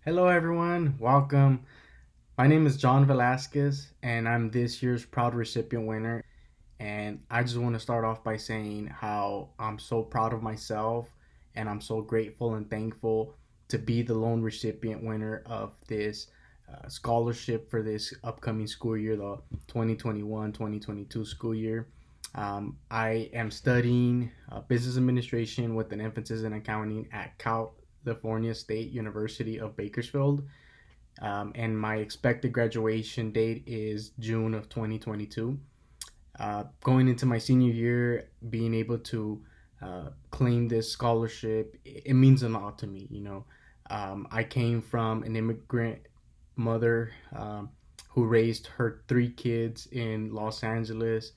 Hello, everyone. Welcome. My name is John Velasquez, and I'm this year's proud recipient winner. And I just want to start off by saying how I'm so proud of myself and I'm so grateful and thankful to be the lone recipient winner of this scholarship for this upcoming school year, the 2021-2022 school year. I am studying business administration with an emphasis in accounting at California State University of Bakersfield. And my expected graduation date is June of 2022. Going into my senior year, being able to claim this scholarship, it means a lot to me. I came from an immigrant mother who raised her three kids in Los Angeles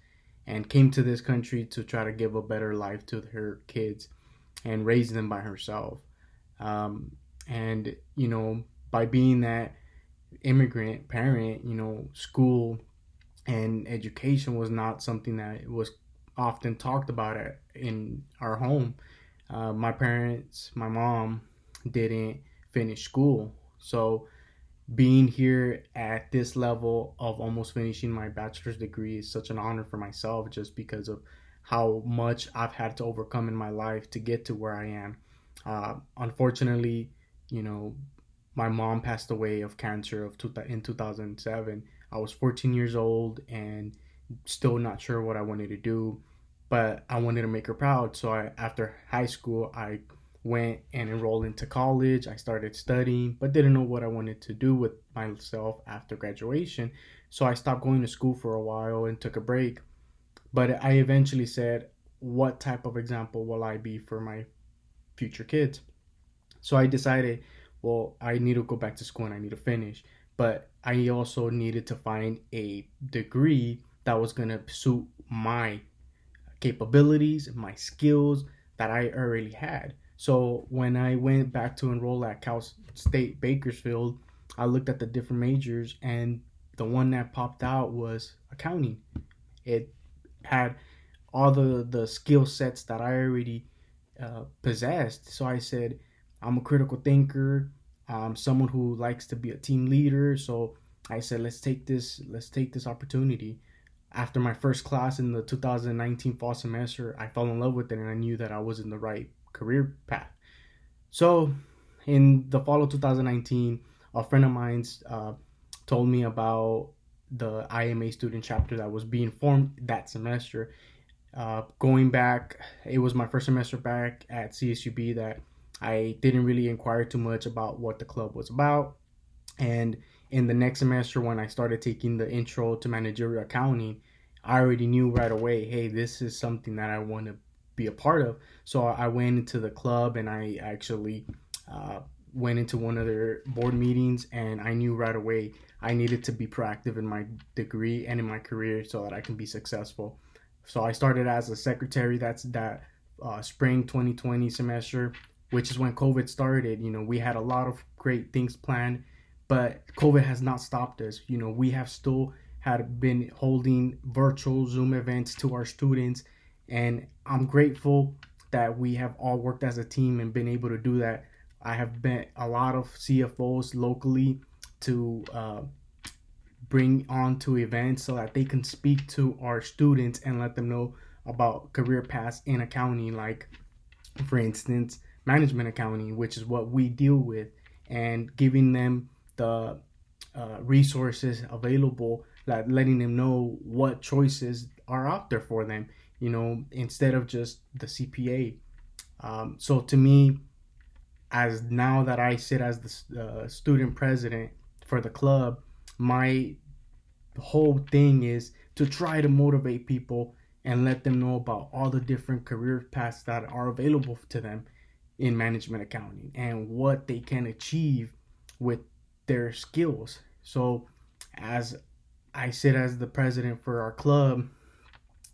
and came to this country to try to give a better life to her kids and raise them by herself. And by being that immigrant parent, school and education was not something that was often talked about in our home. My parents, my mom didn't finish school. So being here at this level of almost finishing my bachelor's degree is such an honor for myself just because of how much I've had to overcome in my life to get to where I am. Unfortunately, you know, my mom passed away of cancer in 2007. I was 14 years old and still not sure what I wanted to do, but I wanted to make her proud. So after high school, I went and enrolled into college. I started studying, but didn't know what I wanted to do with myself after graduation. So I stopped going to school for a while and took a break. But I eventually said, what type of example will I be for my future kids? So I decided, well, I need to go back to school and I need to finish. But I also needed to find a degree that was going to suit my capabilities, my skills that I already had. So when I went back to enroll at Cal State Bakersfield, I looked at the different majors and the one that popped out was accounting. It had all the skill sets that I already possessed. So I said, I'm a critical thinker. Someone who likes to be a team leader. So I said, let's take this opportunity. After my first class in the 2019 fall semester, I fell in love with it and I knew that I was in the right career path. So in the fall of 2019, a friend of mine's told me about the IMA student chapter that was being formed that semester. Going back, it was my first semester back at CSUB that I didn't really inquire too much about what the club was about. And in the next semester, when I started taking the intro to managerial accounting, I already knew right away, hey, this is something that I want to be a part of. So I went into the club and I actually went into one of their board meetings, and I knew right away I needed to be proactive in my degree and in my career so that I can be successful. So I started as a secretary. That's that spring 2020 semester, which is when COVID started. We had a lot of great things planned, but COVID has not stopped us. We have still had been holding virtual Zoom events to our students, and I'm grateful that we have all worked as a team and been able to do that. I have met a lot of CFOs locally to bring on to events so that they can speak to our students and let them know about career paths in accounting, like for instance management accounting, which is what we deal with, and giving them the resources available, like letting them know what choices are out there for them, instead of just the CPA. So to me, as now that I sit as the student president for the club, my whole thing is to try to motivate people and let them know about all the different career paths that are available to them in management accounting and what they can achieve with their skills. So as I sit as the president for our club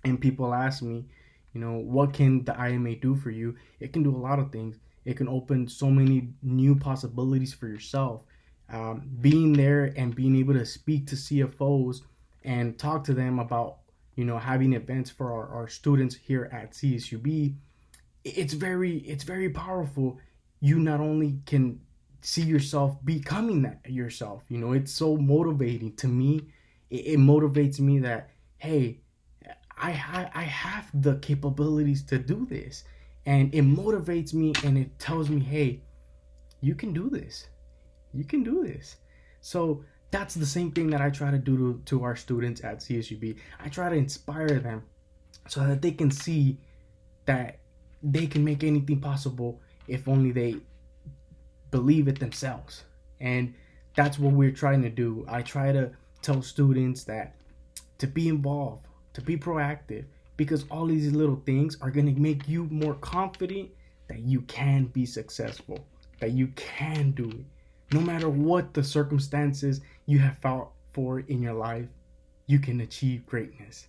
and people ask me, what can the IMA do for you? It can do a lot of things. It can open so many new possibilities for yourself. Being there and being able to speak to CFOs and talk to them about, having events for our students here at CSUB, it's very powerful. You not only can see yourself becoming that yourself. It's so motivating to me. It motivates me that, hey, I have the capabilities to do this. And it motivates me and it tells me, hey, you can do this. You can do this. So that's the same thing that I try to do to our students at CSUB. I try to inspire them so that they can see that they can make anything possible if only they believe it themselves. And that's what we're trying to do. I try to tell students that to be involved, to be proactive, because all these little things are going to make you more confident that you can be successful, that you can do it. No matter what the circumstances you have fought for in your life, you can achieve greatness.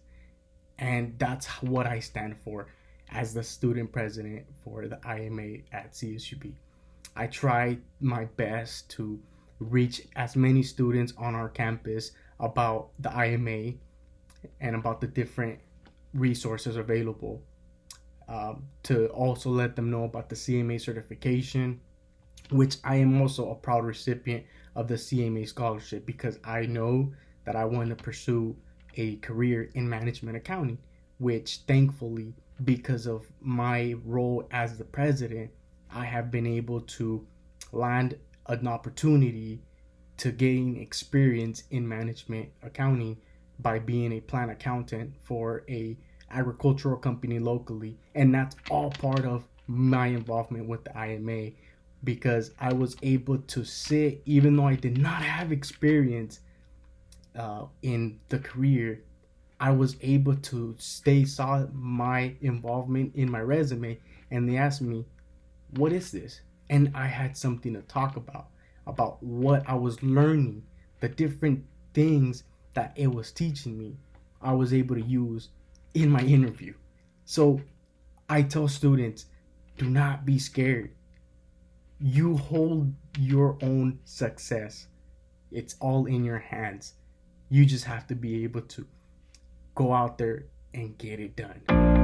And that's what I stand for as the student president for the IMA at CSUB. I try my best to reach as many students on our campus about the IMA and about the different resources available, to also let them know about the CMA certification, which I am also a proud recipient of the CMA scholarship, because I know that I want to pursue a career in management accounting, which thankfully, because of my role as the president, I have been able to land an opportunity to gain experience in management accounting by being a plant accountant for a agricultural company locally. And that's all part of my involvement with the IMA, because I was able to sit, even though I did not have experience in the career, I was able to saw my involvement in my resume, and they asked me, what is this? And I had something to talk about what I was learning, the different things that it was teaching me, I was able to use in my interview. So I tell students, do not be scared. You hold your own success. It's all in your hands. You just have to be able to go out there and get it done.